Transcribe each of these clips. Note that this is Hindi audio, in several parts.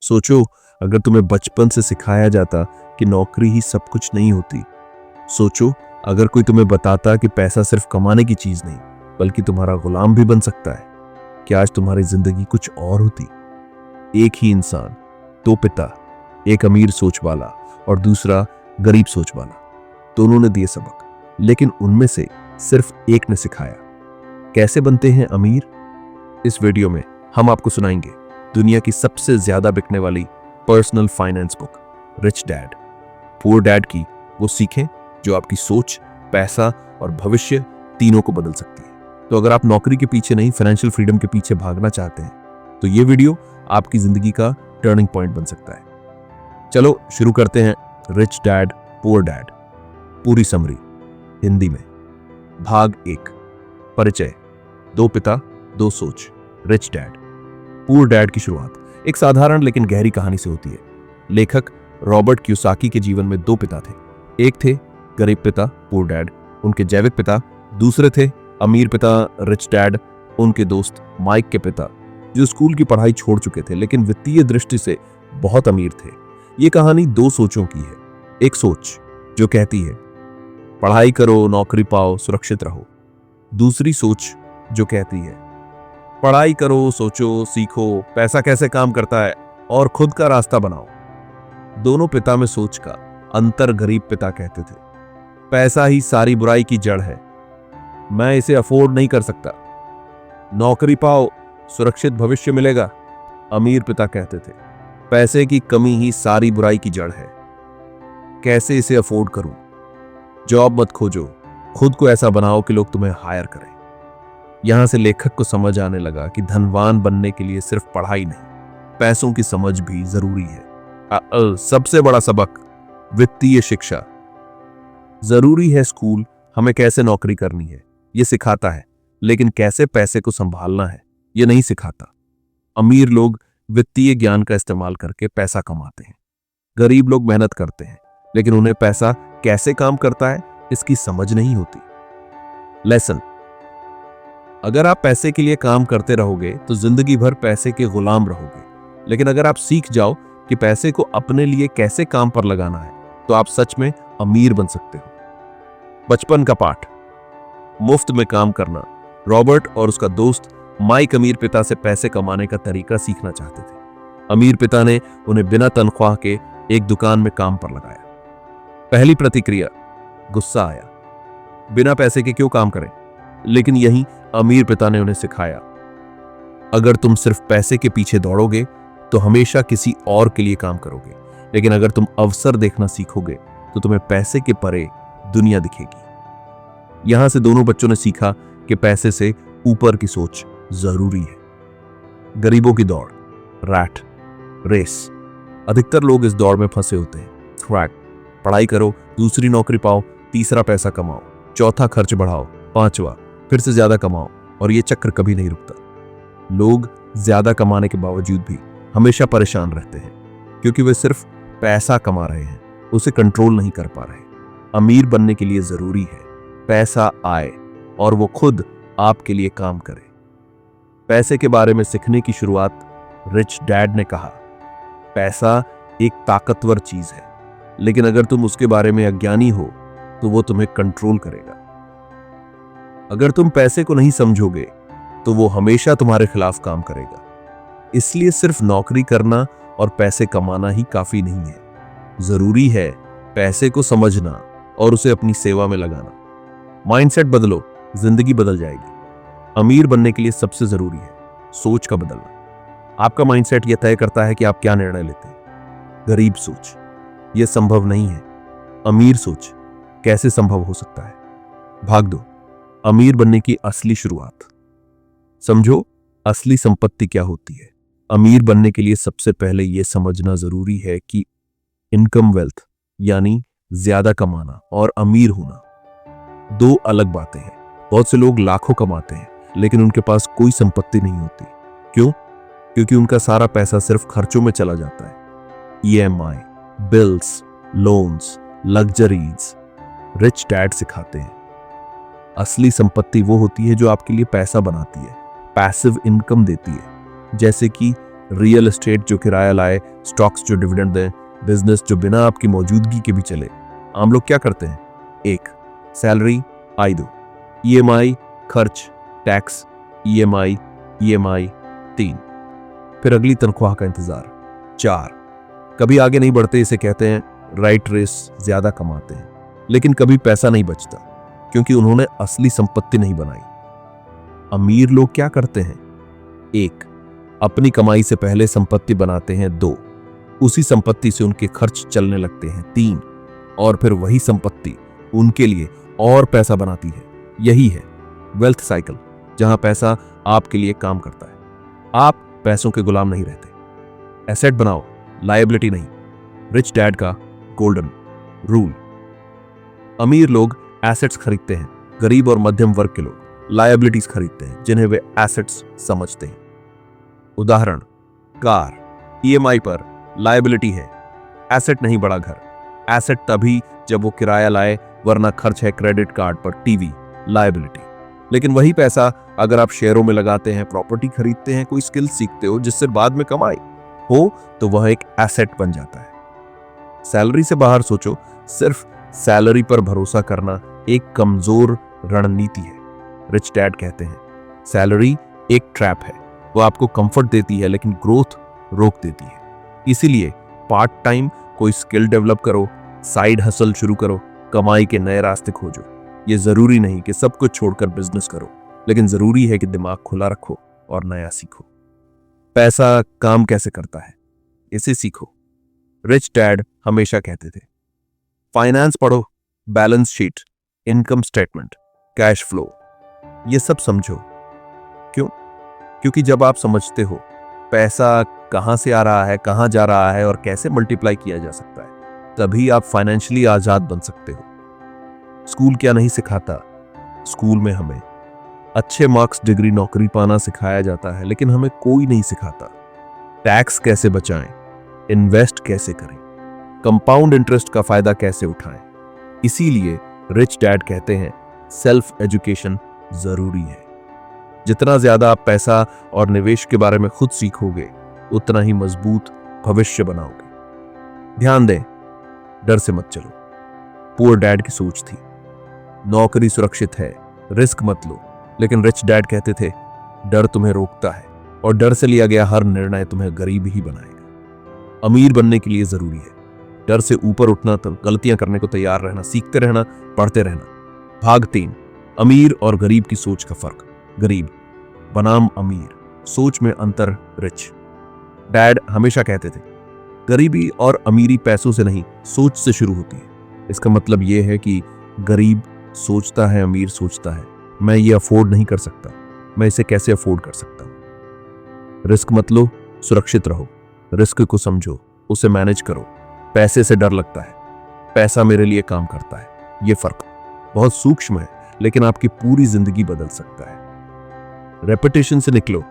सोचो, अगर तुम्हें बचपन से सिखाया जाता कि नौकरी ही सब कुछ नहीं होती। सोचो, अगर कोई तुम्हें बताता कि पैसा सिर्फ कमाने की चीज नहीं बल्कि तुम्हारा गुलाम भी बन सकता है, क्या आज तुम्हारी जिंदगी कुछ और होती? एक ही इंसान, दो पिता, एक अमीर सोच वाला और दूसरा गरीब सोच वाला। दोनों ने दिए सबक, लेकिन उनमें से सिर्फ एक ने सिखाया कैसे बनते हैं अमीर। इस वीडियो में हम आपको सुनाएंगे दुनिया की सबसे ज्यादा बिकने वाली personal finance book, rich dad poor dad की वो सीखें जो आपकी सोच, पैसा और भविष्य तीनों को बदल सकती है। तो अगर आप नौकरी के पीछे नहीं, फाइनेंशियल फ्रीडम के पीछे भागना चाहते हैं तो ये वीडियो आपकी जिंदगी का टर्निंग पॉइंट बन सकता है। चलो शुरू करते हैं। रिच डैड पुअर डैड, पूरी समरी हिंदी में। भाग 1, परिचय। दो पिता, दो सोच, रिच डैड पुअर डैड की शुरुआत एक साधारण लेकिन गहरी कहानी से होती है। लेखक रॉबर्ट क्यूसाकी के जीवन में दो पिता थे। एक थे गरीब पिता, पुअर डैड, उनके जैविक पिता। दूसरे थे अमीर पिता, रिच डैड, उनके दोस्त माइक के पिता, जो स्कूल की पढ़ाई छोड़ चुके थे लेकिन वित्तीय दृष्टि से बहुत अमीर थे। ये कहानी दो सोचों की है। एक सोच जो कहती है पढ़ाई करो, नौकरी पाओ, सुरक्षित रहो। दूसरी सोच जो कहती है पढ़ाई करो, सोचो, सीखो, पैसा कैसे काम करता है और खुद का रास्ता बनाओ। दोनों पिता में सोच का अंतर गरीब पिता कहते थे पैसा ही सारी बुराई की जड़ है, मैं इसे अफोर्ड नहीं कर सकता। नौकरी पाओ, सुरक्षित भविष्य मिलेगा। अमीर पिता कहते थे पैसे की कमी ही सारी बुराई की जड़ है, कैसे इसे अफोर्ड करूं। जॉब मत खोजो, खुद को ऐसा बनाओ कि लोग तुम्हें हायर करें। यहां से लेखक को समझ आने लगा कि धनवान बनने के लिए सिर्फ पढ़ाई नहीं, पैसों की समझ भी जरूरी है। सबसे बड़ा सबक, वित्तीय शिक्षा। जरूरी है स्कूल हमें कैसे नौकरी करनी है यह सिखाता है, लेकिन कैसे पैसे को संभालना है यह नहीं सिखाता। अमीर लोग वित्तीय ज्ञान का इस्तेमाल करके पैसा कमाते हैं, गरीब लोग मेहनत करते हैं लेकिन उन्हें पैसा कैसे काम करता है इसकी समझ नहीं होती। लेसन, अगर आप पैसे के लिए काम करते रहोगे तो जिंदगी भर पैसे के गुलाम रहोगे, लेकिन अगर आप सीख जाओ कि पैसे को अपने लिए कैसे काम पर लगाना है तो आप सच में अमीर बन सकते हो। बचपन का पाठ, मुफ्त में काम करना। रॉबर्ट और उसका दोस्त माइक अमीर पिता से पैसे कमाने का तरीका सीखना चाहते थे। अमीर पिता ने उन्हें बिना तनख्वाह के एक दुकान में काम पर लगाया। पहली प्रतिक्रिया, गुस्सा आया, बिना पैसे के क्यों काम करें। लेकिन यही अमीर पिता ने उन्हें सिखाया, अगर तुम सिर्फ पैसे के पीछे दौड़ोगे तो हमेशा किसी और के लिए काम करोगे, लेकिन अगर तुम अवसर देखना सीखोगे तो तुम्हें पैसे के परे दुनिया दिखेगी। यहां से दोनों बच्चों ने सीखा कि पैसे से ऊपर की सोच जरूरी है। गरीबों की दौड़, रैट रेस। अधिकतर लोग इस दौड़ में फंसे होते हैं। ट्रैक, पढ़ाई करो, दूसरी नौकरी पाओ, तीसरा पैसा कमाओ, चौथा खर्च बढ़ाओ, पांचवा फिर से ज्यादा कमाओ, और ये चक्र कभी नहीं रुकता। लोग ज्यादा कमाने के बावजूद भी हमेशा परेशान रहते हैं क्योंकि वे सिर्फ पैसा कमा रहे हैं, उसे कंट्रोल नहीं कर पा रहे। अमीर बनने के लिए जरूरी है पैसा आए और वो खुद आपके लिए काम करे। पैसे के बारे में सीखने की शुरुआत रिच डैड ने कहा, पैसा एक ताकतवर चीज है, लेकिन अगर तुम उसके बारे में अज्ञानी हो तो वो तुम्हें कंट्रोल करेगा। अगर तुम पैसे को नहीं समझोगे तो वो हमेशा तुम्हारे खिलाफ काम करेगा। इसलिए सिर्फ नौकरी करना और पैसे कमाना ही काफी नहीं है, जरूरी है पैसे को समझना और उसे अपनी सेवा में लगाना। माइंडसेट बदलो, जिंदगी बदल जाएगी। अमीर बनने के लिए सबसे जरूरी है सोच का बदलना। आपका माइंडसेट यह तय करता है कि आप क्या निर्णय लेते हैं। गरीब सोच, यह संभव नहीं है। अमीर सोच, कैसे संभव हो सकता है। भाग 2, अमीर बनने की असली शुरुआत। समझो असली संपत्ति क्या होती है। अमीर बनने के लिए सबसे पहले यह समझना जरूरी है कि इनकम वेल्थ यानी ज्यादा कमाना और अमीर होना दो अलग बातें हैं। बहुत से लोग लाखों कमाते हैं लेकिन उनके पास कोई संपत्ति नहीं होती। क्यों? क्योंकि उनका सारा पैसा सिर्फ खर्चों में चला जाता है। EMI, bills, loans, luxuries. Rich dad सिखाते हैं असली संपत्ति वो होती है जो आपके लिए पैसा बनाती है, पैसिव इनकम देती है, जैसे कि रियल एस्टेट जो किराया लाए, स्टॉक्स जो डिविडेंड दें, बिजनेस जो बिना आपकी मौजूदगी के भी चले। आम लोग क्या करते हैं? 1 सैलरी, आय 2 ईएमआई, खर्च, टैक्स, ईएमआई, ईएमआई 3 फिर अगली तनख्वाह का इंतजार। 4 कभी आगे नहीं बढ़ते, इसे कहते हैं राइट रेस, ज्यादा कमाते हैं लेकिन कभी पैसा नहीं बचता क्योंकि उन्होंने असली संपत्ति नहीं बनाई। अमीर लोग क्या करते हैं? 1 अपनी कमाई से पहले संपत्ति बनाते हैं। 2 उसी संपत्ति से उनके खर्च चलने लगते हैं। 3 और फिर वही संपत्ति उनके लिए और पैसा बनाती है। यही है वेल्थ साइकिल, जहां पैसा आपके लिए काम करता है। आप पैसों के गुलाम नहीं रहते। एसेट बनाओ, लायबिलिटी नहीं। रिच डैड का गोल्डन रूल। अमीर लोग एसेट्स खरीदते हैं, गरीब और मध्यम वर्ग के लोग लायबिलिटीज खरीदते हैं जिन्हें वे एसेट्स समझते हैं। उदाहरण, कार ईएमआई पर लायबिलिटी है, एसेट नहीं बड़ा घर। एसेट तभी जब वो किराया लाए, वरना खर्च है क्रेडिट कार्ड पर टीवी, लायबिलिटी। लेकिन वही पैसा अगर आप शेयरों में लगाते हैं, प्रॉपर्टी खरीदते हैं, कोई स्किल सीखते हो जिससे बाद में कमाई हो, तो वह एक एसेट बन जाता है। सैलरी से बाहर सोचो। सिर्फ सैलरी पर भरोसा करना एक कमजोर रणनीति है। रिच डैड कहते हैं सैलरी एक ट्रैप है, वो आपको कंफर्ट देती है लेकिन ग्रोथ रोक देती है। इसीलिए पार्ट टाइम कोई स्किल डेवलप करो, साइड हसल शुरू करो, कमाई के नए रास्ते खोजो। ये जरूरी नहीं कि सब कुछ छोड़कर बिजनेस करो, लेकिन जरूरी है कि दिमाग खुला रखो और नया सीखो। पैसा काम कैसे करता है, इसे सीखो। रिच डैड हमेशा कहते थे फाइनेंस पढ़ो, balance sheet, income statement, cash flow, ये सब समझो। क्यों? क्योंकि जब आप समझते हो पैसा कहां से आ रहा है, कहां जा रहा है और कैसे मल्टीप्लाई किया जा सकता है, तभी आप फाइनेंशियली आजाद बन सकते हो। स्कूल क्या नहीं सिखाता? स्कूल में हमें अच्छे मार्क्स, डिग्री, नौकरी पाना सिखाया जाता है, लेकिन हमें कोई नहीं सिखाता टैक्स कैसे बचाएं, इन्वेस्ट कैसे करें, कंपाउंड इंटरेस्ट का फायदा कैसे उठाएं। इसीलिए रिच डैड कहते हैं सेल्फ एजुकेशन जरूरी है। जितना ज्यादा आप पैसा और निवेश के बारे में खुद सीखोगे, उतना ही मजबूत भविष्य बनाओगे। ध्यान दें, डर से मत चलो। पुअर डैड की सोच थी नौकरी सुरक्षित है, रिस्क मत लो। लेकिन रिच डैड कहते थे डर तुम्हें रोकता है और डर से लिया गया हर निर्णय तुम्हें गरीब ही बनाएगा। अमीर बनने के लिए जरूरी है डर से ऊपर उठना, तो गलतियां करने को तैयार रहना, सीखते रहना, पढ़ते रहना। भाग 3, अमीर और गरीब की सोच का फर्क। गरीब बनाम अमीर, सोच में अंतर। रिच डैड हमेशा कहते थे गरीबी और अमीरी पैसों से नहीं, सोच से शुरू होती है। इसका मतलब यह है कि गरीब सोचता है, अमीर सोचता है मैं ये अफोर्ड नहीं कर सकता, मैं इसे कैसे अफोर्ड कर सकता हूं। रिस्क मत लो, सुरक्षित रहो। रिस्क को समझो, उसे मैनेज करो। पैसे से डर लगता है, पैसा मेरे लिए काम करता है। ये फर्क बहुत सूक्ष्म है, लेकिन आपकी पूरी जिंदगी बदल सकता है। रेपिटेशन से निकलो,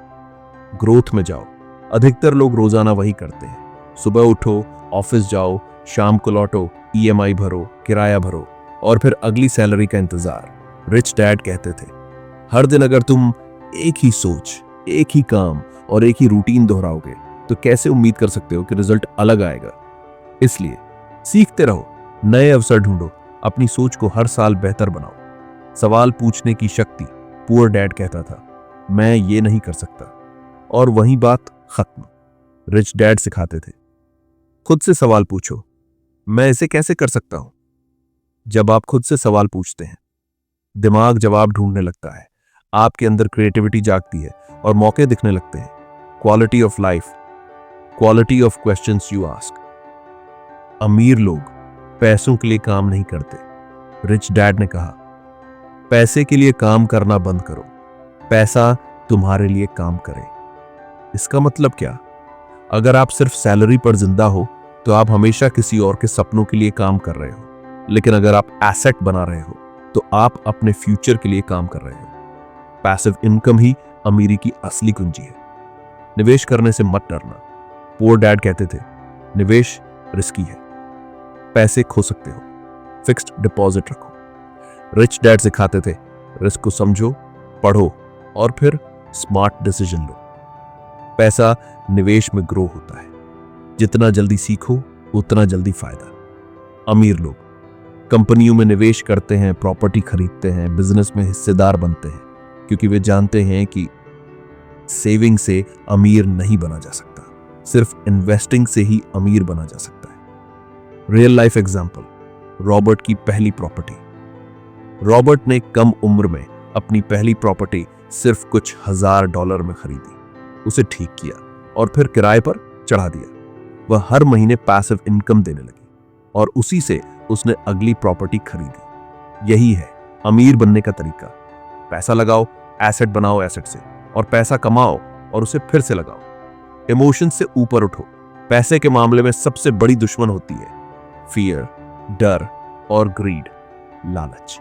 ग्रोथ में जाओ। अधिकतर लोग रोजाना वही करते हैं। सुबह उठो, ऑफिस जाओ, शाम को लौटो, ईएमआई भरो, किराया भरो और फिर अगली सैलरी का इंतजार। रिच डैड कहते थे हर दिन अगर तुम एक ही सोच, एक ही काम और एक ही रूटीन दोहराओगे, तो कैसे उम्मीद कर सकते हो कि रिजल्ट अलग आएगा। इसलिए सीखते रहो, नए अवसर ढूंढो, अपनी सोच को हर साल बेहतर बनाओ। सवाल पूछने की शक्ति। पुअर डैड कहता था मैं ये नहीं कर सकता, और वही बात खत्म। रिच डैड सिखाते थे खुद से सवाल पूछो, मैं इसे कैसे कर सकता हूं। जब आप खुद से सवाल पूछते हैं, दिमाग जवाब ढूंढने लगता है, आपके अंदर क्रिएटिविटी जागती है और मौके दिखने लगते हैं। Quality of life, quality of questions you ask. अमीर लोग पैसों के लिए काम नहीं करते। रिच डैड ने कहा पैसे के लिए काम करना बंद करो, पैसा तुम्हारे लिए काम करे। इसका मतलब क्या? अगर आप सिर्फ सैलरी पर जिंदा हो तो आप हमेशा किसी और के सपनों के लिए काम कर रहे हो, लेकिन अगर आप एसेट बना रहे हो तो आप अपने फ्यूचर के लिए काम कर रहे हो। पैसिव इनकम ही अमीरी की असली कुंजी है। निवेश करने से मत डरना। पुअर डैड कहते थे निवेश रिस्की है, पैसे खो सकते हो, फिक्स्ड डिपॉजिट रखो। रिच डैड सिखाते थे रिस्क को समझो, पढ़ो और फिर स्मार्ट डिसीजन लो। पैसा निवेश में ग्रो होता है। जितना जल्दी सीखो उतना जल्दी फायदा। अमीर लोग कंपनियों में निवेश करते हैं, प्रॉपर्टी खरीदते हैं, बिजनेस में हिस्सेदार बनते हैं, क्योंकि वे जानते हैं कि सेविंग से अमीर नहीं बना जा सकता, सिर्फ इन्वेस्टिंग से ही अमीर बना जा सकता है। रियल लाइफ एग्जांपल, रॉबर्ट की पहली प्रॉपर्टी। रॉबर्ट ने कम उम्र में अपनी पहली प्रॉपर्टी सिर्फ कुछ $1000 में खरीदी, उसे ठीक किया और फिर किराए पर चढ़ा दिया। वह हर महीने पैसिव इनकम देने लगी और उसी से उसने अगली प्रॉपर्टी खरीदी। यही है अमीर बनने का तरीका। पैसा लगाओ, एसेट बनाओ एसेट से, और पैसा कमाओ और उसे फिर से लगाओ। इमोशन से ऊपर उठो। पैसे के मामले में सबसे बड़ी दुश्मन होती है फियर, डर और ग्रीड, लालच।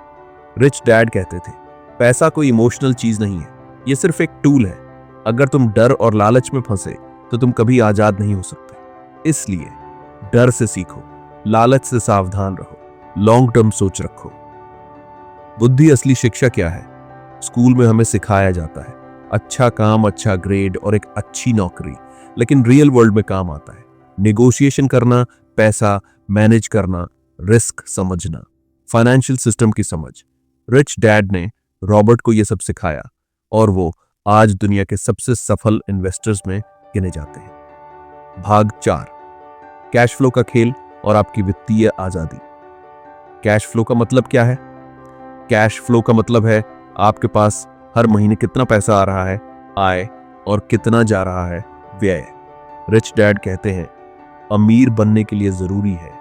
रिच डैड कहते थे, पैसा कोई इमोशनल चीज नहीं है, यह सिर्फ एक टूल है। अगर तुम डर और लालच में फंसे तो तुम कभी आजाद नहीं हो सकते। इसलिए डर से सीखो, लालच से सावधान रहो, लॉन्ग टर्म सोच रखो। बुद्धि असली शिक्षा क्या है? स्कूल में हमें सिखाया जाता है अच्छा काम, अच्छा ग्रेड और एक अच्छी नौकरी, लेकिन रियल वर्ल्ड में काम आता है नेगोशिएशन करना, पैसा मैनेज करना, रिस्क समझना, फाइनेंशियल सिस्टम की समझ। रिच डैड ने रॉबर्ट को यह सब सिखाया और वो आज दुनिया के सबसे सफल इन्वेस्टर्स में गिने जाते हैं। भाग 4, कैश फ्लो का खेल और आपकी वित्तीय आजादी। कैश फ्लो का मतलब क्या है? कैश फ्लो का मतलब है आपके पास हर महीने कितना पैसा आ रहा है आय और कितना जा रहा है व्यय। रिच डैड कहते हैं अमीर बनने के लिए जरूरी है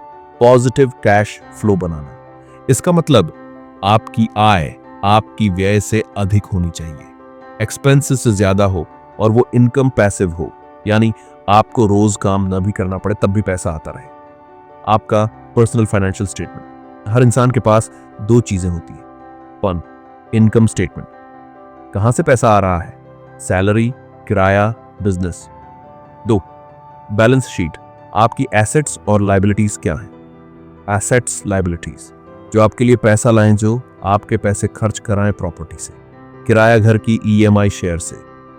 पॉजिटिव कैश फ्लो बनाना। इसका मतलब आपकी आय आपकी व्यय से अधिक होनी चाहिए, एक्सपेंसेस से ज्यादा हो, और वो इनकम पैसिव हो, यानी आपको रोज काम न भी करना पड़े तब भी पैसा आता रहे। आपका पर्सनल फाइनेंशियल स्टेटमेंट। हर इंसान के पास 2 चीजें होती है। 1, इनकम स्टेटमेंट, कहां से पैसा आ रहा है, सैलरी, किराया, बिजनेस। 2, बैलेंस शीट, आपकी एसेट्स और लायबिलिटीज क्या हैं। एसेट्स, लायबिलिटीज, जो आपके लिए पैसा लाएं, जो आपके पैसे खर्च कराएं प्रॉपर्टी से, किराया घर की EMI शेयर से,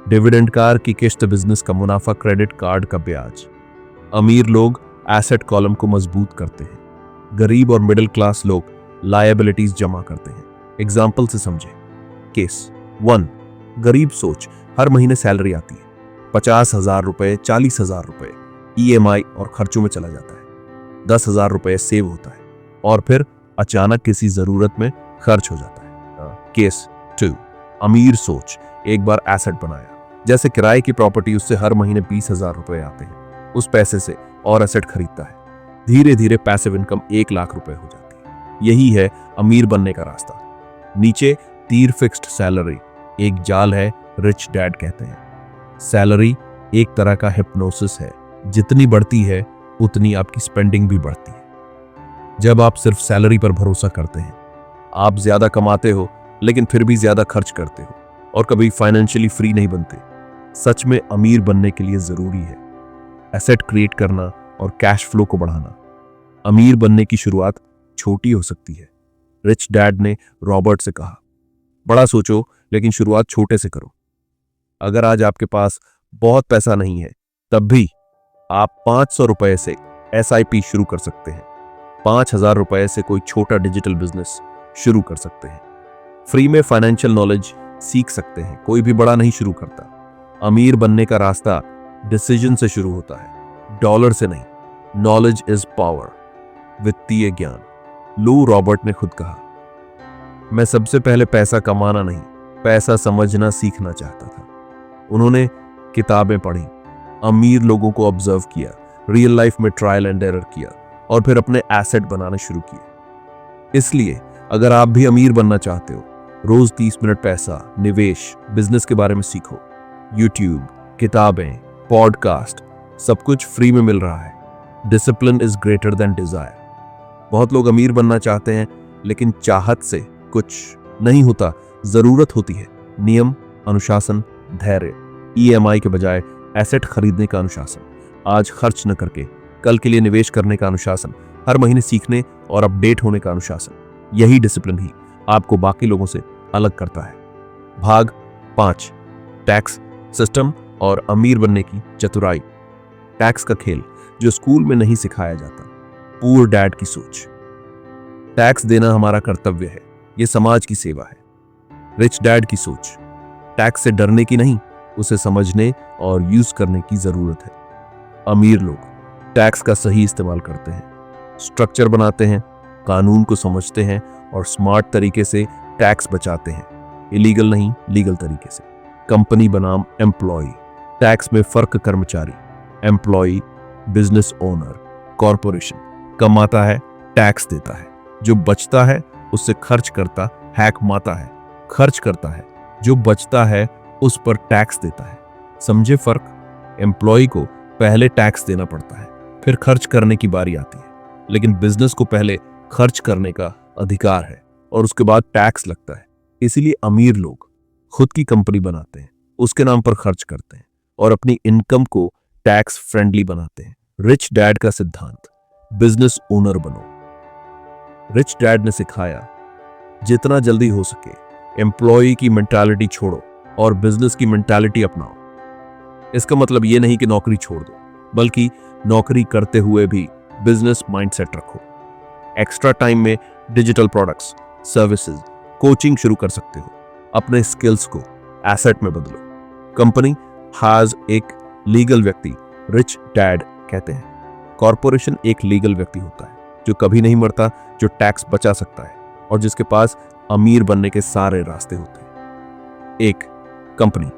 डिविडेंड कार की किश्त, बिजनेस का मुनाफा, क्रेडिट कार्ड का ब्याज। अमीर लोग एसेट कॉलम को मजबूत करते हैं, गरीब और मिडिल क्लास लोग लायबिलिटीज जमा करते हैं। एग्जाम्पल से समझे। केस 1, गरीब सोच, हर महीने सैलरी आती है, 50,000 रुपए, 40,000 रुपए EMI और खर्चों में चला जाता है, 10,000 रुपए सेव होता है और फिर अचानक किसी जरूरत में खर्च हो जाता है। केस 2, अमीर सोच, एक बार एसेट बनाया, जैसे किराए की प्रॉपर्टी, उससे हर महीने 20,000 रुपए आते हैं, उस पैसे से और एसेट खरीदता है, धीरे धीरे पैसिव इनकम 1 लाख रुपए हो जाती है। यही है अमीर बनने का रास्ता। नीचे तीर, फिक्स्ड सैलरी, एक जाल है, रिच डैड कहते हैं। सैलरी एक तरह का हिप्नोसिस है, जितनी बढ़ती है उतनी आपकी स्पेंडिंग भी बढ़ती है। जब आप सिर्फ सैलरी पर भरोसा करते हैं, आप ज्यादा कमाते हो लेकिन फिर भी ज्यादा खर्च करते हो और कभी फाइनेंशियली फ्री नहीं बनते। सच में अमीर बनने के लिए जरूरी है एसेट क्रिएट करना और कैश फ्लो को बढ़ाना। अमीर बनने की शुरुआत छोटी हो सकती है। रिच डैड ने रॉबर्ट से कहा, बड़ा सोचो लेकिन शुरुआत छोटे से करो। अगर आज आपके पास बहुत पैसा नहीं है, तब भी आप 500 रुपए से SIP शुरू कर सकते हैं। 5,000 रुपए से कोई छोटा डिजिटल बिजनेस शुरू कर सकते हैं। फ्री में फाइनेंशियल नॉलेज सीख सकते हैं। कोई भी बड़ा नहीं शुरू करता। अमीर बनने का रास्ता डिसीजन से शुरू होता है, डॉलर से नहीं। नॉलेज इज पावर, वित्तीय ज्ञान। लू रॉबर्ट ने खुद कहा, मैं सबसे पहले पैसा कमाना नहीं, पैसा समझना सीखना चाहता था। उन्होंने किताबें पढ़ी, अमीर लोगों को ऑब्जर्व किया, रियल लाइफ में ट्रायल एंड एरर किया और फिर अपने एसेट बनाने शुरू किए। इसलिए अगर आप भी अमीर बनना चाहते हो, रोज 30 मिनट पैसा, निवेश, बिजनेस के बारे में सीखो। यूट्यूब, किताबें, पॉडकास्ट, सब कुछ फ्री में मिल रहा है। Discipline is greater than desire. बहुत लोग अमीर बनना चाहते हैं लेकिन चाहत से कुछ नहीं होता, जरूरत होती है नियम, अनुशासन, धैर्य। EMI के बजाय एसेट खरीदने का अनुशासन, आज खर्च न करके कल के लिए निवेश करने का अनुशासन, हर महीने सीखने और अपडेट होने का अनुशासन। यही डिसिप्लिन ही आपको बाकी लोगों से अलग करता है। भाग 5, टैक्स सिस्टम और अमीर बनने की चतुराई। टैक्स का खेल जो स्कूल में नहीं सिखाया जाता। पुअर डैड की सोच। टैक्स देना हमारा कर्तव्य है, यह समाज की सेवा है। रिच डैड की सोच। टैक्स से डरने की नहीं, उसे समझने और यूज करने की जरूरत है। अमीर लोग टैक्स का सही इस्तेमाल करते हैं, स्ट्रक्चर बनाते हैं, कानून को समझते हैं और स्मार्ट तरीके से टैक्स बचाते हैं। इलीगल नहीं, लीगल तरीके से। कंपनी बनाम एम्प्लॉय। टैक्स में फर्क कर्मचारी, एम्प्लॉय, बिजनेस ओनर। कॉरपोरेशन कमाता है, टैक्स देता है। जो बचता है उससे खर्च करता, हैक माता है। खर्च करता है, जो बचता है उस पर टैक्स देता है। समझे फर्क? एम्प्लॉय को पहले टैक्स देना पड़ता है, फिर खर्च करने की बारी आती है। लेकिन बिजनेस को पहले खर्च करने का अधिकार है और उसके बाद टैक्स लगता है। इसीलिए अमीर लोग खुद की कंपनी बनाते हैं, उसके नाम पर खर्च करते हैं और अपनी इनकम को टैक्स फ्रेंडली बनाते हैं। रिच डैड का सिद्धांत। बिजनेस ओनर बनो। रिच डैड ने सिखाया, जितना जल्दी हो सके एम्प्लॉय की मेंटालिटी छोड़ो और बिजनेस की मेंटालिटी अपनाओ। इसका मतलब यह नहीं कि नौकरी छोड़ दो, बल्कि नौकरी करते हुए भी बिजनेस माइंडसेट रखो। एक्स्ट्रा टाइम में डिजिटल प्रोडक्ट्स, सर्विसेज, कोचिंग शुरू कर सकते हो। अपने स्किल्स को एसेट में बदलो। कंपनी हैज एक लीगल व्यक्ति, रिच डैड कहते हैं। कॉरपोरेशन एक लीगल व्यक्ति होता है जो कभी नहीं मरता, जो टैक्स बचा सकता है और जिसके पास अमीर बनने के सारे रास्ते होते हैं। एक कंपनी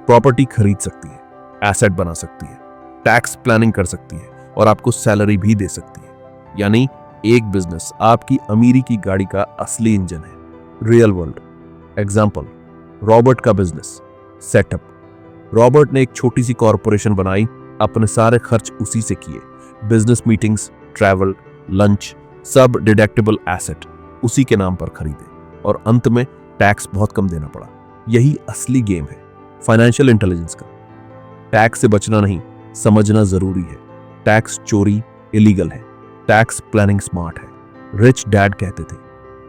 प्रॉपर्टी खरीद सकती है, एसेट बना सकती है, टैक्स प्लानिंग कर सकती है और आपको सैलरी भी दे सकती है। यानी एक बिजनेस आपकी अमीरी की गाड़ी का असली इंजन है। रियल वर्ल्ड एग्जांपल, रॉबर्ट का बिजनेस सेटअप। रॉबर्ट ने एक छोटी सी कॉरपोरेशन बनाई, अपने सारे खर्च उसी से किए। बिजनेस मीटिंग्स, ट्रैवल, लंच, सब डिडक्टेबल एसेट उसी के नाम पर खरीदे और अंत में टैक्स बहुत कम देना पड़ा। यही असली गेम है फाइनेंशियल इंटेलिजेंस का। टैक्स से बचना नहीं, समझना जरूरी है। टैक्स चोरी इलीगल है, टैक्स प्लानिंग स्मार्ट है। रिच डैड कहते थे,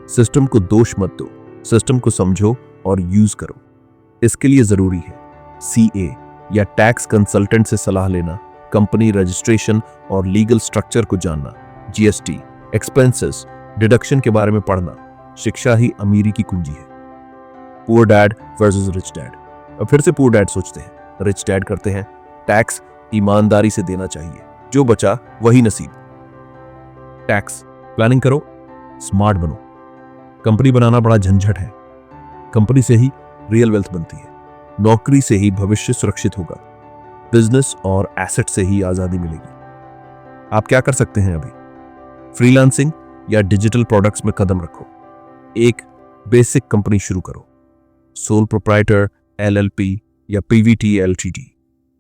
सिस्टम को दोष मत दो, सिस्टम को समझो और यूज करो। इसके लिए जरूरी है सीए या टैक्स कंसल्टेंट से सलाह लेना, कंपनी रजिस्ट्रेशन और लीगल स्ट्रक्चर को जानना, जीएसटी, एक्सपेंसेस, डिडक्शन के बारे में पढ़ना। शिक्षा ही अमीरी की कुंजी है। Poor dad versus rich dad. अब फिर से पुअर डैड सोचते हैं, रिच डैड करते हैं, टैक्स ईमानदारी से देना चाहिए, जो बचा वही नसीब। टैक्स प्लानिंग करो, स्मार्ट बनो। कंपनी बनाना बड़ा झंझट है, कंपनी से ही रियल वेल्थ बनती है। नौकरी से ही भविष्य सुरक्षित होगा, बिजनेस और एसेट से ही आजादी मिलेगी। आप क्या कर सकते हैं अभी? फ्रीलांसिंग या डिजिटल प्रोडक्ट्स में कदम रखो। एक बेसिक कंपनी शुरू करो, सोल प्रोप्राइटर, एलएलपी या पीवीटी एलटीडी।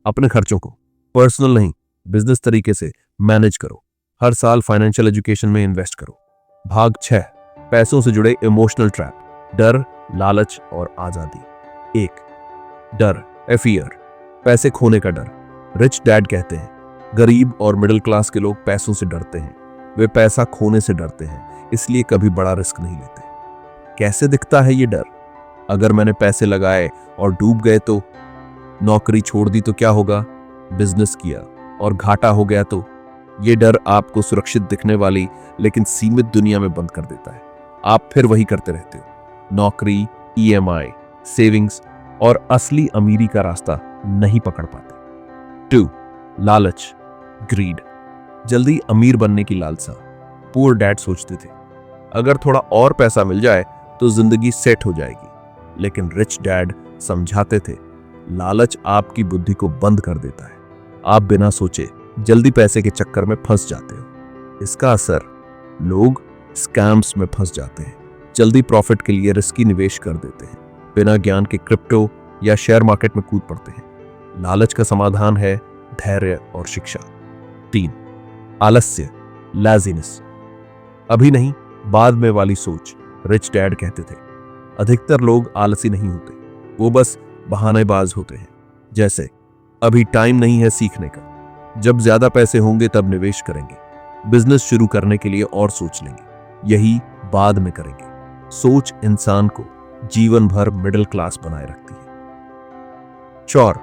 अपने खर्चों को पर्सनल नहीं, बिजनेस तरीके से मैनेज करो। हर साल फाइनेंशियल एजुकेशन में इन्वेस्ट करो। भाग 6, पैसों से जुड़े इमोशनल ट्रैप। डर, लालच और आजादी। एक, डर, फियर, पैसे खोने का डर। रिच डैड कहते हैं, गरीब और मिडिल क्लास के लोग पैसों से डरते हैं। वे पैसा खोने से डरते हैं, इसलिए कभी बड़ा रिस्क नहीं लेते। कैसे दिखता है ये डर? अगर मैंने पैसे लगाए और डूब गए तो? नौकरी छोड़ दी तो क्या होगा? बिजनेस किया और घाटा हो गया तो? ये डर आपको सुरक्षित दिखने वाली लेकिन सीमित दुनिया में बंद कर देता है। आप फिर वही करते रहते हो, नौकरी, ईएमआई, सेविंग्स और असली अमीरी का रास्ता नहीं पकड़ पाते। 2, लालच, ग्रीड, जल्दी अमीर बनने की लालसा। पुअर डैड सोचते थे, अगर थोड़ा और पैसा मिल जाए तो जिंदगी सेट हो जाएगी। लेकिन रिच डैड समझाते थे, लालच आपकी बुद्धि को बंद कर देता है। आप बिना सोचे जल्दी पैसे के चक्कर में फंस जाते हो। इसका असर, लोग स्कैम्स में फंस जाते हैं, जल्दी प्रॉफिट के लिए रिस्की निवेश कर देते हैं, बिना ज्ञान के क्रिप्टो या शेयर मार्केट में कूद पड़ते हैं। लालच का समाधान है धैर्य और शिक्षा। 3, आलस्य, लैजीनेस, अभी नहीं बाद में वाली सोच। रिच डैड कहते थे, अधिकतर लोग आलसी नहीं होते, वो बस बहानेबाज होते हैं। जैसे, अभी टाइम नहीं है सीखने का, जब ज्यादा पैसे होंगे तब निवेश करेंगे, बिजनेस शुरू करने के लिए और सोच लेंगे, यही बाद में करेंगे। सोच इंसान को जीवन भर मिडिल क्लास बनाए रखती है। 4,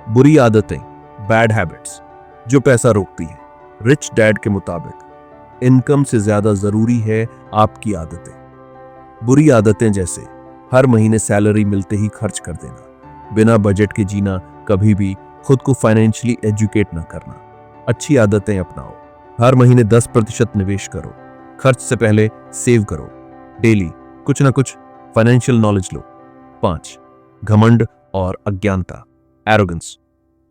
बुरी आदतें, बैड हैबिट्स, जो पैसा रोकती है। रिच डैड के मुताबिक इनकम से ज्यादा जरूरी है आपकी आदतें। बुरी आदतें जैसे हर महीने सैलरी मिलते ही खर्च कर देना, बिना बजट के जीना, कभी भी खुद को फाइनेंशियली एजुकेट ना करना। अच्छी आदतें अपनाओ, हर महीने 10% निवेश करो, खर्च से पहले सेव करो, डेली कुछ ना कुछ फाइनेंशियल नॉलेज लो। 5. घमंड और अज्ञानता, arrogance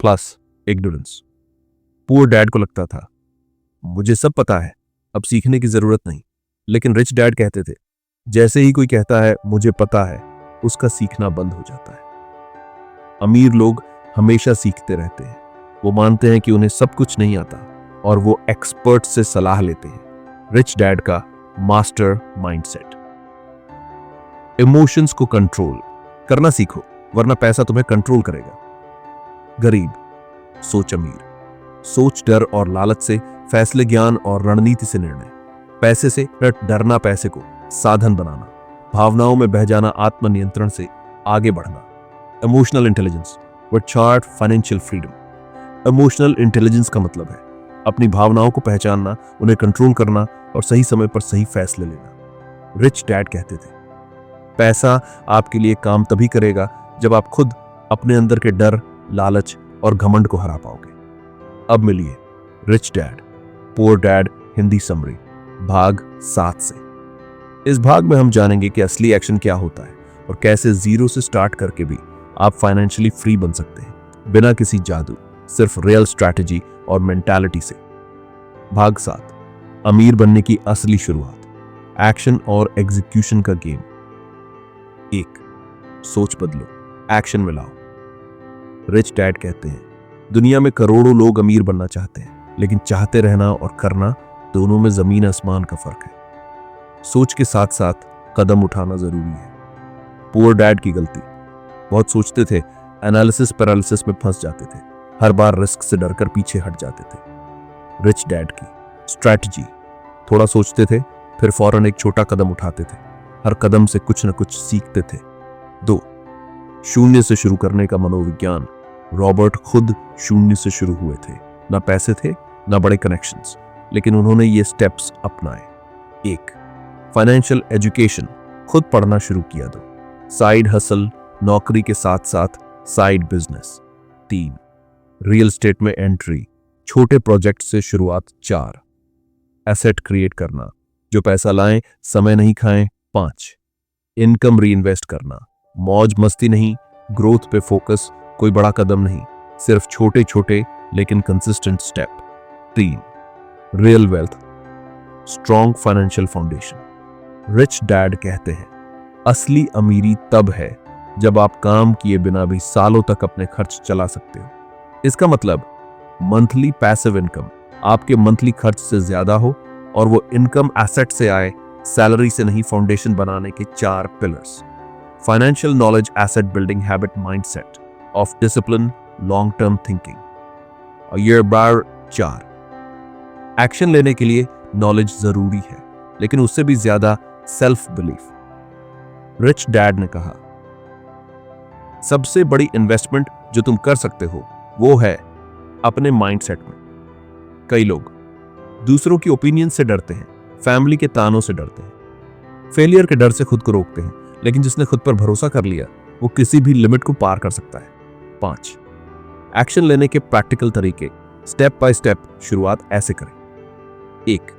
plus ignorance. Poor dad को लगता था मुझे सब पता है, अब सीखने की जरूरत नहीं। लेकिन रिच डैड कहते थे जैसे ही कोई कहता है मुझे पता है, उसका सीखना बंद हो जाता है। अमीर लोग हमेशा सीखते रहते हैं, वो मानते हैं कि उन्हें सब कुछ नहीं आता और वो एक्सपर्ट से सलाह लेते हैं। रिच डैड का मास्टर माइंडसेट। इमोशंस को कंट्रोल करना सीखो, वरना पैसा तुम्हें कंट्रोल करेगा। गरीब सोच अमीर, सोच डर और लालच से, फैसले ज्ञान और रणनीति से निर्णय। पैसे से डरना, पैसे को साधन बनाना, भावनाओं में बह जाना, आत्मनियंत्रण से आगे बढ़ना। Emotional intelligence word chart financial freedom. Emotional intelligence का मतलब है अपनी भावनाओं को पहचानना, उन्हें कंट्रोल करना और सही समय पर सही फैसले लेना। रिच डैड कहते थे पैसा आपके लिए काम तभी करेगा जब आप खुद अपने अंदर के डर, लालच और घमंड को हरा पाओगे। अब मिलिए rich dad poor dad Hindi summary भाग 7 से। इस भाग में हम जानेंगे कि असली एक्शन क्या होता है और कैसे जीरो से स्टार्ट करके भी आप फाइनेंशियली फ्री बन सकते हैं, बिना किसी जादू, सिर्फ रियल स्ट्रैटेजी और मेंटालिटी से। भाग 7, अमीर बनने की असली शुरुआत, एक्शन और एग्जीक्यूशन का गेम। 1. सोच बदलो, एक्शन में लाओ। रिच डैड कहते हैं दुनिया में करोड़ों लोग अमीर बनना चाहते हैं, लेकिन चाहते रहना और करना, दोनों में जमीन आसमान का फर्क है। सोच के साथ साथ कदम उठाना जरूरी है। पुअर डैड की गलती, बहुत सोचते थे, एनालिसिस पैरालिसिस में फंस जाते थे, हर बार रिस्क से डरकर पीछे हट जाते थे। रिच डैड की स्ट्रैटेजी, थोड़ा सोचते थे, फिर फौरन एक छोटा कदम उठाते थे, हर कदम से कुछ न कुछ सीखते थे। 2. शून्य से शुरू करने का मनोविज्ञान, रॉबर्ट खुद शून्य से शुरू हुए थे, ना पैसे थे ना बड़े कनेक्शंस, लेकिन उन्होंने ये स्टेप्स अपनाए। 1. फाइनेंशियल एजुकेशन, खुद पढ़ना शुरू किया। 2. साइड हसल, नौकरी के साथ साथ साइड बिजनेस। 3. रियल एस्टेट में एंट्री, छोटे प्रोजेक्ट से शुरुआत। 4. एसेट क्रिएट करना, जो पैसा लाएं, समय नहीं खाएं। 5. इनकम री इन्वेस्ट करना, मौज मस्ती नहीं, ग्रोथ पे फोकस, कोई बड़ा कदम नहीं, सिर्फ छोटे छोटे लेकिन consistent step. 3. Real wealth, strong financial foundation. Rich dad कहते हैं असली अमीरी तब है जब आप काम किए बिना भी सालों तक अपने खर्च चला सकते हो। इसका मतलब मंथली पैसिव इनकम आपके मंथली खर्च से ज्यादा हो और वो इनकम एसेट से आए, सैलरी से नहीं। फाउंडेशन बनाने के 4 pillars. Financial knowledge, asset building, habit, mindset of discipline, long term thinking. और ये बार 4 एक्शन लेने के लिए नॉलेज जरूरी है, लेकिन उससे भी ज्यादा सेल्फ बिलीफ। रिच डैड ने कहा सबसे बड़ी इन्वेस्टमेंट जो तुम कर सकते हो वो है अपने माइंडसेट में। कई लोग दूसरों की ओपिनियन से डरते हैं, फैमिली के तानों से डरते हैं, फेलियर के डर से खुद को रोकते हैं, लेकिन जिसने खुद पर भरोसा कर लिया वो किसी भी लिमिट को पार कर सकता है। 5. एक्शन लेने के प्रैक्टिकल तरीके, स्टेप बाय स्टेप शुरुआत ऐसे करें। 1.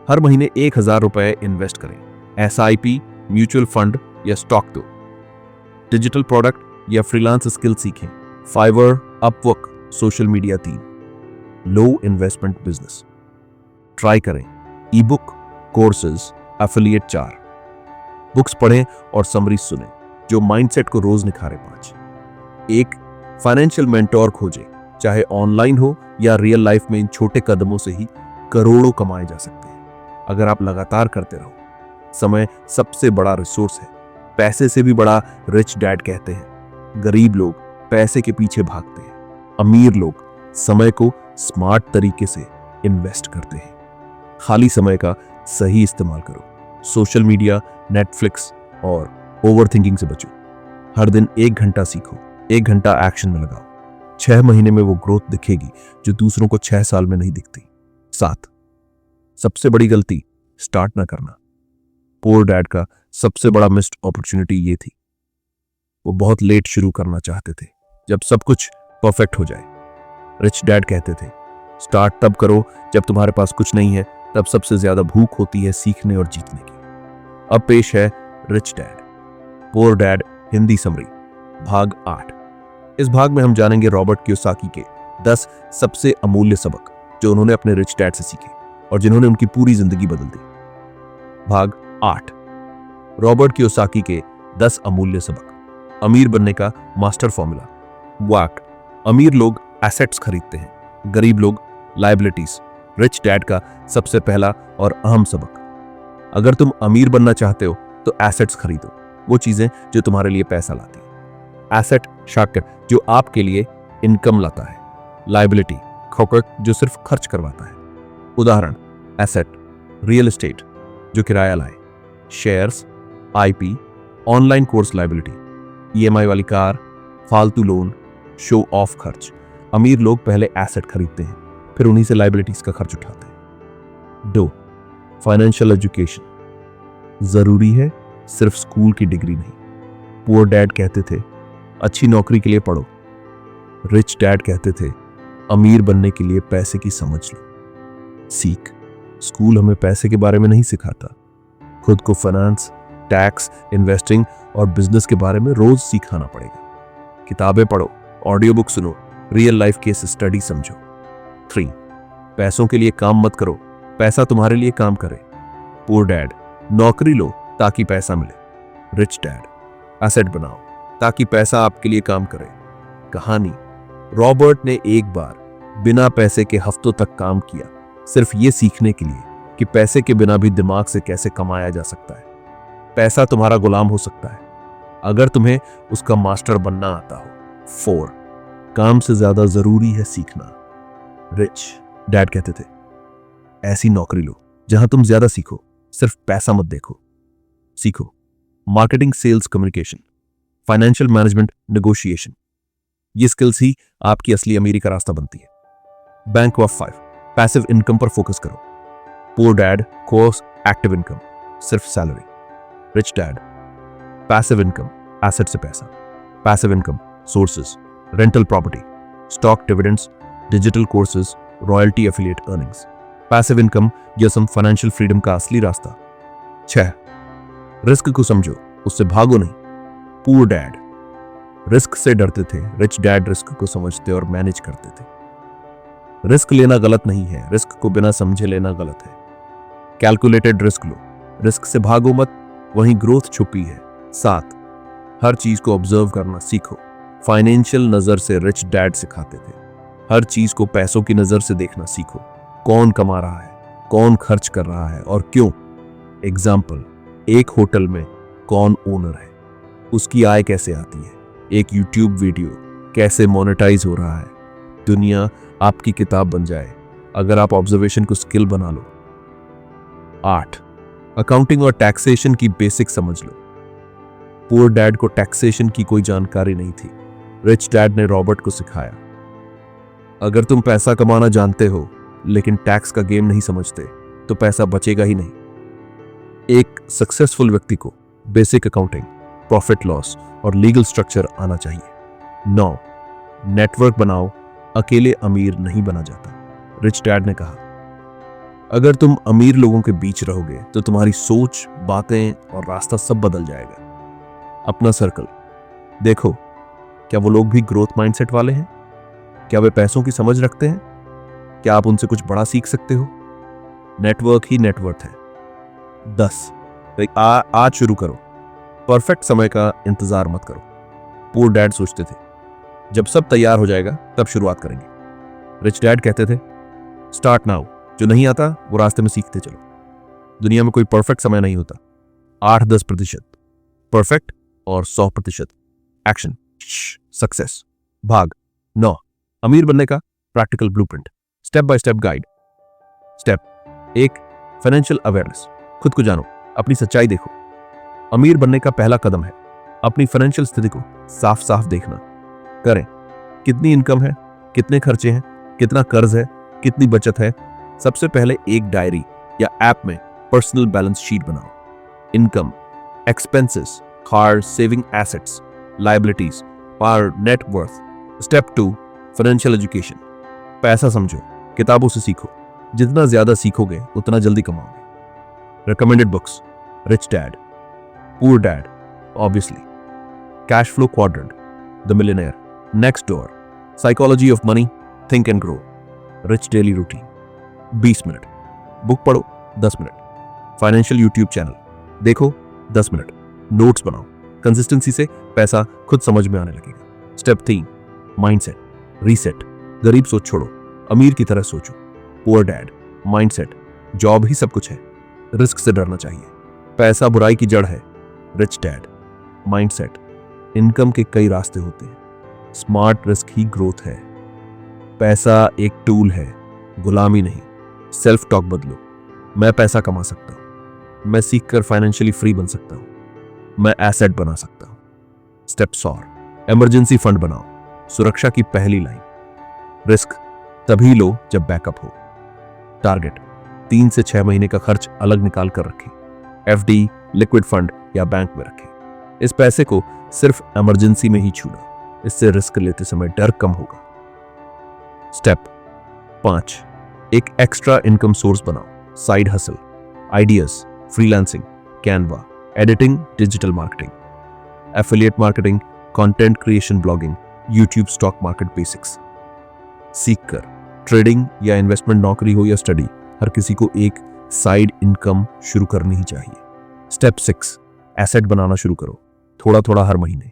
हर महीने 1000 रुपए इन्वेस्ट करें, SIP, म्यूचुअल फंड या स्टॉक दो। डिजिटल प्रोडक्ट या फ्रीलांस स्किल सीखें, फाइवर, अपवर्क, सोशल मीडिया 3. लो इन्वेस्टमेंट बिजनेस ट्राई करें, ई बुक, कोर्सेज, एफिलिएट 4. बुक्स पढ़ें और समरी सुनें जो माइंडसेट को रोज निखारे। 5. एक फाइनेंशियल मेंटोर खोजें, चाहे ऑनलाइन हो या रियल लाइफ में। इन छोटे कदमों से ही करोड़ों कमाए जा सकते हैं अगर आप लगातार करते रहो। समय सबसे बड़ा रिसोर्स है, पैसे से भी बड़ा। रिच डैड कहते हैं गरीब लोग पैसे के पीछे भागते हैं, अमीर लोग समय को स्मार्ट तरीके से इन्वेस्ट करते हैं। खाली समय का सही इस्तेमाल करो, सोशल मीडिया, नेटफ्लिक्स और ओवरथिंकिंग से बचो। हर दिन 1 घंटा सीखो, 1 घंटा एक्शन में लगाओ। 6 महीने में वो ग्रोथ दिखेगी जो दूसरों को 6 साल में नहीं दिखती। 7, सबसे बड़ी गलती स्टार्ट ना करना। पुअर डैड का सबसे बड़ा मिस्ड अपॉर्चुनिटी ये थी, वो बहुत लेट शुरू करना चाहते थे, जब सब कुछ परफेक्ट हो जाए। रिच डैड कहते थे, स्टार्ट तब करो जब तुम्हारे पास कुछ नहीं है, तब सबसे ज्यादा भूख होती है सीखने और जीतने की। अब पेश है rich dad poor dad Hindi summary भाग 8। इस भाग में हम जानेंगे रॉबर्ट कियोसाकी के 10 सबसे अमूल्य सबक जो उन्होंने अपने रिच डैड से सीखे और जिन्होंने उनकी पूरी जिंदगी बदल दी। भाग 8, रॉबर्ट कियोसाकी के 10 अमूल्य सबक। अमीर बनने का मास्टर फॉर्मूला। वाक, अमीर लोग एसेट्स खरीदते हैं, गरीब लोग लायबिलिटीज। रिच डैड का सबसे पहला और अहम सबक, अगर तुम अमीर बनना चाहते हो तो एसेट्स खरीदो, वो चीजें जो तुम्हारे लिए पैसा लाती है। एसेट शाकर जो आपके लिए इनकम लाता है, लायबिलिटी खोकर जो सिर्फ खर्च करवाता है। उदाहरण, एसेट रियल एस्टेट जो किराया लाए, shares, IP, online course liability, EMI वाली कार, फालतू लोन, शो ऑफ खर्च। अमीर लोग पहले एसेट खरीदते हैं, फिर उन्हीं से लायबिलिटीज का खर्च उठाते हैं। 2, फाइनेंशियल एजुकेशन। जरूरी है सिर्फ स्कूल की डिग्री नहीं। पुअर डैड कहते थे, अच्छी नौकरी के लिए पढ़ो। रिच डैड कहते थे, अमीर बनने के लिए पैसे की समझ लो। सीख, स्कूल हमें पैसे के बारे में नहीं सिखाता, खुद को फाइनेंस, टैक्स, इन्वेस्टिंग और बिजनेस के बारे में रोज सिखाना पड़ेगा। किताबें पढ़ो, ऑडियो बुक सुनो, रियल लाइफ केस स्टडी समझो। 3, पैसों के लिए काम मत करो, पैसा तुम्हारे लिए काम करे। पुअर डैड, नौकरी लो ताकि पैसा मिले। रिच डैड, एसेट बनाओ ताकि पैसा आपके लिए काम करे। कहानी, रॉबर्ट ने एक बार बिना पैसे के हफ्तों तक काम किया, सिर्फ ये सीखने के लिए कि पैसे के बिना भी दिमाग से कैसे कमाया जा सकता है। पैसा तुम्हारा गुलाम हो सकता है अगर तुम्हें उसका मास्टर बनना आता हो। 4, काम से ज्यादा जरूरी है सीखना। रिच डैड कहते थे, ऐसी नौकरी लो जहां तुम ज्यादा सीखो, सिर्फ पैसा मत देखो। सीखो marketing, sales, communication, financial management, negotiation. ये स्किल्स ही आपकी असली अमीरी का रास्ता बनती है। बैंक ऑफ 5, पैसिव इनकम पर फोकस करो। Poor dad, course active income, सिर्फ salary. Rich dad, passive income, asset से पैसा। Passive income sources, rental property, stock dividends, digital courses, royalty, affiliate earnings. Passive income या सम फाइनेंशियल फ्रीडम का असली रास्ता। 6, रिस्क को समझो, उससे भागो नहीं। पुअर डैड रिस्क से डरते थे, रिच डैड रिस्क को समझते और मैनेज करते थे। रिस्क लेना गलत नहीं है, रिस्क को बिना समझे लेना गलत है। कैलकुलेटेड रिस्क लो, रिस्क से भागो मत, वहीं ग्रोथ छुपी है। 7, हर चीज को ऑब्जर्व करना सीखो। फाइनेंशियल नजर से रिच डैड सिखाते थे, हर चीज को पैसों की नजर से देखना सीखो। कौन कमा रहा है, कौन खर्च कर रहा है और क्यों। एग्जाम्पल, एक होटल में कौन ओनर है, उसकी आय कैसे आती है, एक यूट्यूब वीडियो कैसे मोनेटाइज हो रहा है। दुनिया आपकी किताब बन जाए अगर आप ऑब्जर्वेशन को स्किल बना लो। 8, अकाउंटिंग और टैक्सेशन की बेसिक समझ लो। पुअर डैड को टैक्सेशन की कोई जानकारी नहीं थी, रिच डैड ने रॉबर्ट को सिखाया। अगर तुम पैसा कमाना जानते हो लेकिन टैक्स का गेम नहीं समझते तो पैसा बचेगा ही नहीं। एक सक्सेसफुल व्यक्ति को बेसिक अकाउंटिंग, प्रॉफिट लॉस और लीगल स्ट्रक्चर आना चाहिए। 9, नेटवर्क बनाओ, अकेले अमीर नहीं बना जाता। रिच डैड ने कहा, अगर तुम अमीर लोगों के बीच रहोगे तो तुम्हारी सोच, बातें और रास्ता सब बदल जाएगा। अपना सर्कल देखो, क्या वो लोग भी ग्रोथ माइंडसेट वाले हैं? क्या वे पैसों की समझ रखते हैं? क्या आप उनसे कुछ बड़ा सीख सकते हो? नेटवर्क ही नेटवर्थ है। 10, आज शुरू करो, परफेक्ट समय का इंतजार मत करो। पुअर डैड सोचते थे, जब सब तैयार हो जाएगा तब शुरुआत करेंगे। रिच डैड कहते थे, स्टार्ट नाउ, जो नहीं आता वो रास्ते में सीखते चलो। दुनिया में कोई परफेक्ट समय नहीं होता। 8-10% परफेक्ट और 100% एक्शन सक्सेस। भाग 9, अमीर बनने का practical blueprint, step by step guide. Step 1, financial awareness, खुद को जानो, अपनी सच्चाई देखो। अमीर बनने का पहला कदम है अपनी फाइनेंशियल स्थिति को साफ साफ देखना। करें कितनी इनकम है, कितने खर्चे हैं, कितना कर्ज है, कितनी बचत है। सबसे पहले एक डायरी या ऐप में पर्सनल बैलेंस शीट बनाओ। Income, expenses, car, saving assets, liabilities और net worth. Step 2, financial education. पैसा समझो, किताबों से सीखो। जितना ज्यादा सीखोगे उतना जल्दी कमाओगे। Recommended books, rich dad, poor dad, obviously, cash flow quadrant, the millionaire, next door, psychology of money, think and grow, rich daily routine. 20 minute book पढ़ो, 10 मिनट फाइनेंशियल यूट्यूब चैनल देखो, 10 मिनट नोट्स बनाओ। कंसिस्टेंसी से पैसा खुद समझ में आने लगेगा। Step 3, mindset, reset. गरीब सोच छोड़ो, अमीर की तरह सोचो। पुअर डैड, माइंडसेट, जॉब ही सब कुछ है, रिस्क से डरना चाहिए, पैसा बुराई की जड़ है। रिच डैड, माइंडसेट, इनकम के कई रास्ते होते हैं, स्मार्ट रिस्क ही ग्रोथ है। पैसा एक टूल है, गुलामी नहीं। सेल्फ टॉक बदलो, मैं पैसा कमा सकता हूं, मैं सीखकर फाइनेंशियली फ्री बन सकता हूं, मैं एसेट बना सकता हूं। स्टेप्स और, इमरजेंसी फंड बनाओ, सुरक्षा की पहली लाइन। रिस्क तभी लो जब बैकअप हो। टारगेट, 3 से 6 महीने का खर्च अलग निकाल कर रखें। एफडी, लिक्विड फंड या बैंक में रखें। इस पैसे को सिर्फ इमरजेंसी में ही छूना, इससे रिस्क लेते समय डर कम होगा। स्टेप 5, एक एक्स्ट्रा इनकम सोर्स बनाओ। Side hustle, ideas, freelancing, Canva, editing, digital marketing, affiliate marketing, content creation, blogging, YouTube, stock market basics. सीखकर ट्रेडिंग या इन्वेस्टमेंट, नौकरी हो या स्टडी, हर किसी को एक साइड इनकम शुरू करनी ही चाहिए। स्टेप 6, एसेट बनाना शुरू करो, थोड़ा थोड़ा हर महीने।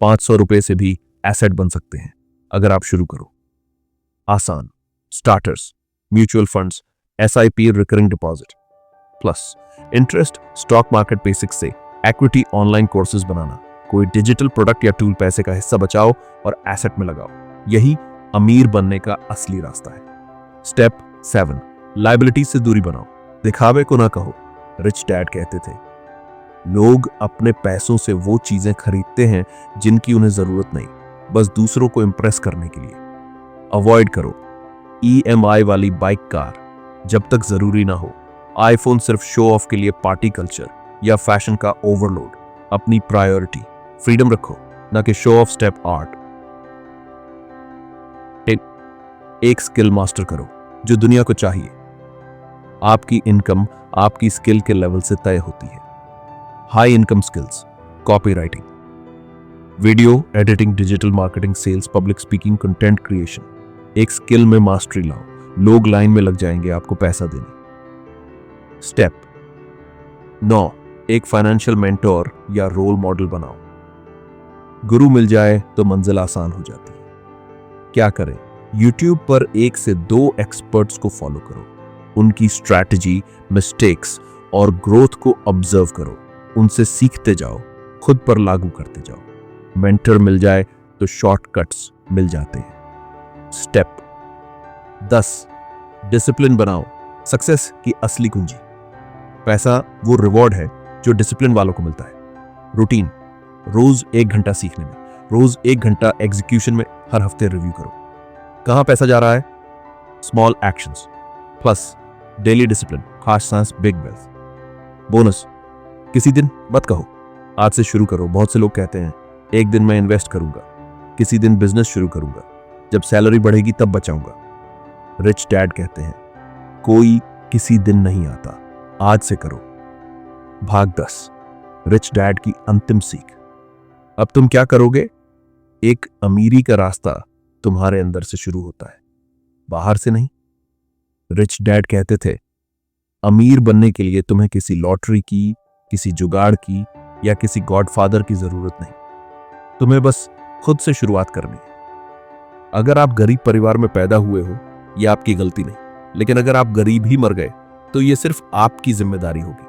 500 रुपए से भी एसेट बन सकते हैं अगर आप शुरू करो। आसान, starters, mutual funds, SIP, recurring deposit, plus interest, stock market basics से इक्विटी, ऑनलाइन कोर्सेज बनाना, कोई डिजिटल प्रोडक्ट या टूल। पैसे का हिस्सा बचाओ और एसेट में लगाओ, यही अमीर बनने का असली रास्ता है। स्टेप 7, लायबिलिटी से दूरी बनाओ, दिखावे को ना कहो। रिच डैड कहते थे, लोग अपने पैसों से वो चीजें खरीदते हैं जिनकी उन्हें जरूरत नहीं, बस दूसरों को इंप्रेस करने के लिए। अवॉइड करो ईएमआई वाली बाइक, कार जब तक जरूरी ना हो। आईफोन सिर्फ शो ऑफ के लिए, पार्टी कल्चर या फैशन का ओवरलोड। अपनी प्रायोरिटी फ्रीडम रखो, ना कि शो ऑफ। स्टेप 8, एक स्किल मास्टर करो जो दुनिया को चाहिए। आपकी इनकम आपकी स्किल के लेवल से तय होती है। High income skills, copy writing, video editing, digital marketing, sales, public speaking, content creation. एक स्किल में मास्टरी लाओ, लोग लाइन में लग जाएंगे आपको पैसा देने। स्टेप 9, एक फाइनेंशियल मेंटोर या रोल मॉडल बनाओ। गुरु मिल जाए तो मंजिल आसान हो जाती है। क्या करें? यूट्यूब पर 1 से 2 एक्सपर्ट्स को फॉलो करो, उनकी स्ट्रैटेजी, मिस्टेक्स और ग्रोथ को ऑब्जर्व करो, उनसे सीखते जाओ, खुद पर लागू करते जाओ। मेंटर मिल जाए तो शॉर्टकट्स मिल जाते हैं। स्टेप 10, डिसिप्लिन बनाओ, सक्सेस की असली कुंजी। पैसा वो रिवॉर्ड है जो डिसिप्लिन वालों को मिलता है। रूटीन, रोज 1 घंटा सीखने में, रोज 1 घंटा एग्जीक्यूशन में, हर हफ्ते रिव्यू करो। कहां पैसा जा रहा है? Small actions plus daily discipline, खास सांस, बिग वेल्थ। बोनस, किसी दिन मत कहो आज से शुरू करो। बहुत से लोग कहते हैं एक दिन मैं इन्वेस्ट करूंगा, किसी दिन बिजनेस शुरू करूंगा, जब सैलरी बढ़ेगी तब बचाऊंगा। रिच डैड कहते हैं कोई किसी दिन नहीं आता, आज से करो। भाग 10, रिच डैड की अंतिम सीख। अब तुम क्या करोगे? एक अमीरी का रास्ता तुम्हारे अंदर से शुरू होता है, बाहर से नहीं। रिच डैड कहते थे अमीर बनने के लिए तुम्हें किसी लॉटरी की, किसी जुगाड़ की या किसी गॉडफादर की जरूरत नहीं, तुम्हें बस खुद से शुरुआत करनी है। अगर आप गरीब परिवार में पैदा हुए हो, यह आपकी गलती नहीं, लेकिन अगर आप गरीब ही मर गए तो यह सिर्फ आपकी जिम्मेदारी होगी।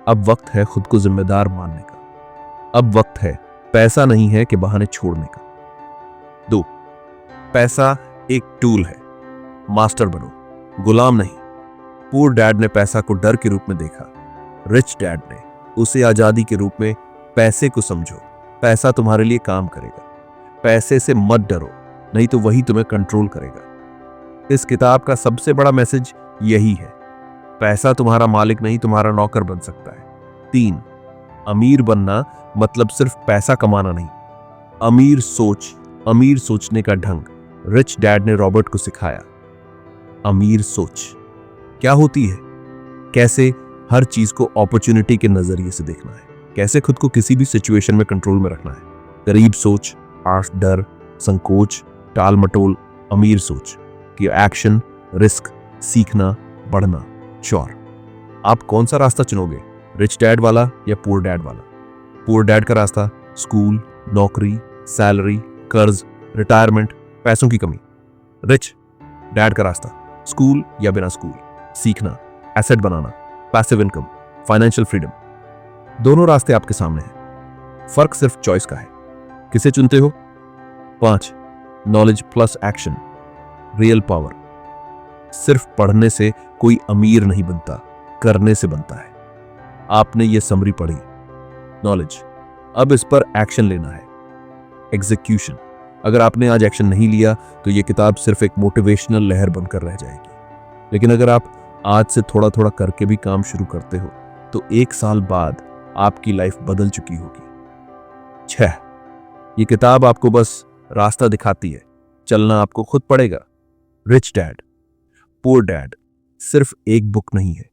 अब वक्त है खुद को जिम्मेदार मानने का। अब वक्त है पैसा नहीं है कि बहाने छोड़ने का। 2, पैसा एक टूल है, मास्टर बनो, गुलाम नहीं। पुअर डैड ने पैसा को डर के रूप में देखा, रिच डैड ने उसे आजादी के रूप में। पैसे को समझो, पैसा तुम्हारे लिए काम करेगा। पैसे से मत डरो, नहीं तो वही तुम्हें कंट्रोल करेगा। इस किताब का सबसे बड़ा मैसेज यही है, पैसा तुम्हारा मालिक नहीं, तुम्हारा नौकर बन सकता है। 3, अमीर बनना मतलब सिर्फ पैसा कमाना नहीं, अमीर सोच, अमीर सोचने का ढंग। रिच डैड ने रॉबर्ट को सिखाया। अमीर सोच क्या होती है, कैसे हर चीज को अपॉर्चुनिटी के नजरिए से देखना है, कैसे खुद को किसी भी सिचुएशन में कंट्रोल में रखना है। गरीब सोच, आर्ट, डर, संकोच, टाल मटोल। अमीर सोच कि एक्शन, रिस्क, सीखना, बढ़ना, श्योर। आप कौन सा रास्ता चुनोगे, रिच डैड वाला या पुअर डैड वाला? पुअर डैड का रास्ता स्कूल, नौकरी, सैलरी, कर्ज, रिटायरमेंट, पैसों की कमी। रिच डैड का रास्ता स्कूल या बिना स्कूल, सीखना, एसेट बनाना, पैसिव इनकम, फाइनेंशियल फ्रीडम। दोनों रास्ते आपके सामने हैं, फर्क सिर्फ चॉइस का है, किसे चुनते हो। 5, knowledge plus action, real power. सिर्फ पढ़ने से कोई अमीर नहीं बनता, करने से बनता है। आपने ये समरी पढ़ी, नॉलेज, अब इस पर एक्शन लेना है, एग्जीक्यूशन। अगर आपने आज एक्शन नहीं लिया तो ये किताब सिर्फ एक मोटिवेशनल लहर बनकर रह जाएगी। लेकिन अगर आप आज से थोड़ा थोड़ा करके भी काम शुरू करते हो तो 1 साल बाद आपकी लाइफ बदल चुकी होगी। 6, ये किताब आपको बस रास्ता दिखाती है, चलना आपको खुद पड़ेगा। रिच डैड, पुअर डैड सिर्फ एक बुक नहीं है,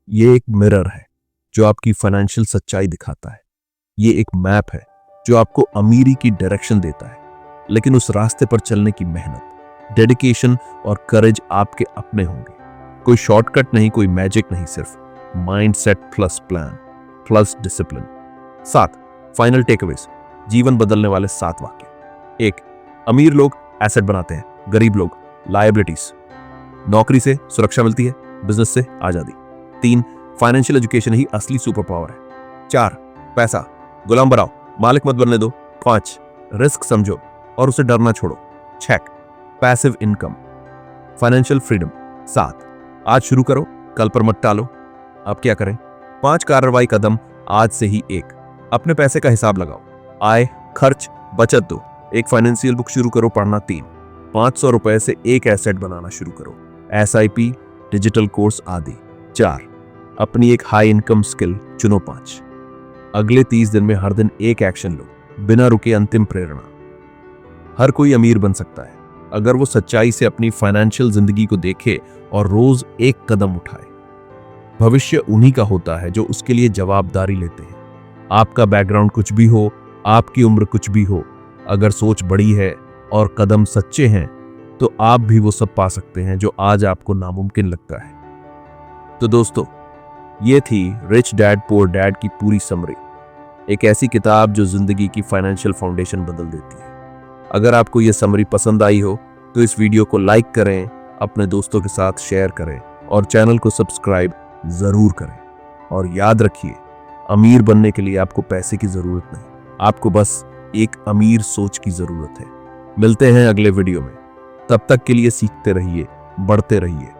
ये एक मिरर है जो आपकी फाइनेंशियल सच्चाई दिखाता है। ये एक मैप है जो आपको अमीरी की डायरेक्शन देता है, लेकिन उस रास्ते पर चलने की मेहनत, डेडिकेशन और करेज आपके अपने होंगे। कोई शॉर्टकट नहीं, कोई मैजिक नहीं, सिर्फ mindset plus plan plus discipline. 7, final takeaways, जीवन बदलने वाले 7 वाक्य। 1, अमीर लोग एसेट बनाते हैं, गरीब लोग लायबिलिटीज। नौकरी से सुरक्षा मिलती है, बिजनेस से आजादी। 3, फाइनेंशियल एजुकेशन ही असली सुपर पावर है। 4, पैसा गुलाम बनाओ, मालिक मत बनने दो। 5, रिस्क समझो और उसे डरना छोड़ो। 6, पैसिव इनकम, फाइनेंशियल फ्रीडम। 7, आज शुरू करो, कल पर मत टालो। अब क्या करें? 5 कार्रवाई कदम आज से ही। 1, अपने पैसे का हिसाब लगाओ, आय, खर्च, बचत दो। एक फाइनेंशियल बुक शुरू करो पढ़ना। 3, 500 रुपए से एक एसेट बनाना शुरू करो, SIP, डिजिटल कोर्स आदि। 4, अपनी एक हाई इनकम स्किल चुनो। 5, अगले 30 दिन में हर दिन एक एक्शन लो, बिना रुके अंतिम प्रेरणा। हर कोई अमीर बन सकता है अगर वो सच्चाई से अपनी फाइनेंशियल जिंदगी को देखे और रोज एक कदम उठाए। भविष्य उन्हीं का होता है जो उसके लिए जवाबदारी लेते हैं। आपका बैकग्राउंड कुछ भी हो, आपकी उम्र कुछ भी हो, अगर सोच बड़ी है और कदम सच्चे हैं तो आप भी वो सब पा सकते हैं जो आज आपको नामुमकिन लगता है। तो दोस्तों, ये थी रिच डैड पुअर डैड की पूरी समरी, एक ऐसी किताब जो जिंदगी की फाइनेंशियल फाउंडेशन बदल देती है। अगर आपको ये समरी पसंद आई हो तो इस वीडियो को लाइक करें, अपने दोस्तों के साथ शेयर करें और चैनल को सब्सक्राइब जरूर करें। और याद रखिए, अमीर बनने के लिए आपको पैसे की जरूरत नहीं, आपको बस एक अमीर सोच की जरूरत है। मिलते हैं अगले वीडियो में, तब तक के लिए सीखते रहिए, बढ़ते रहिए।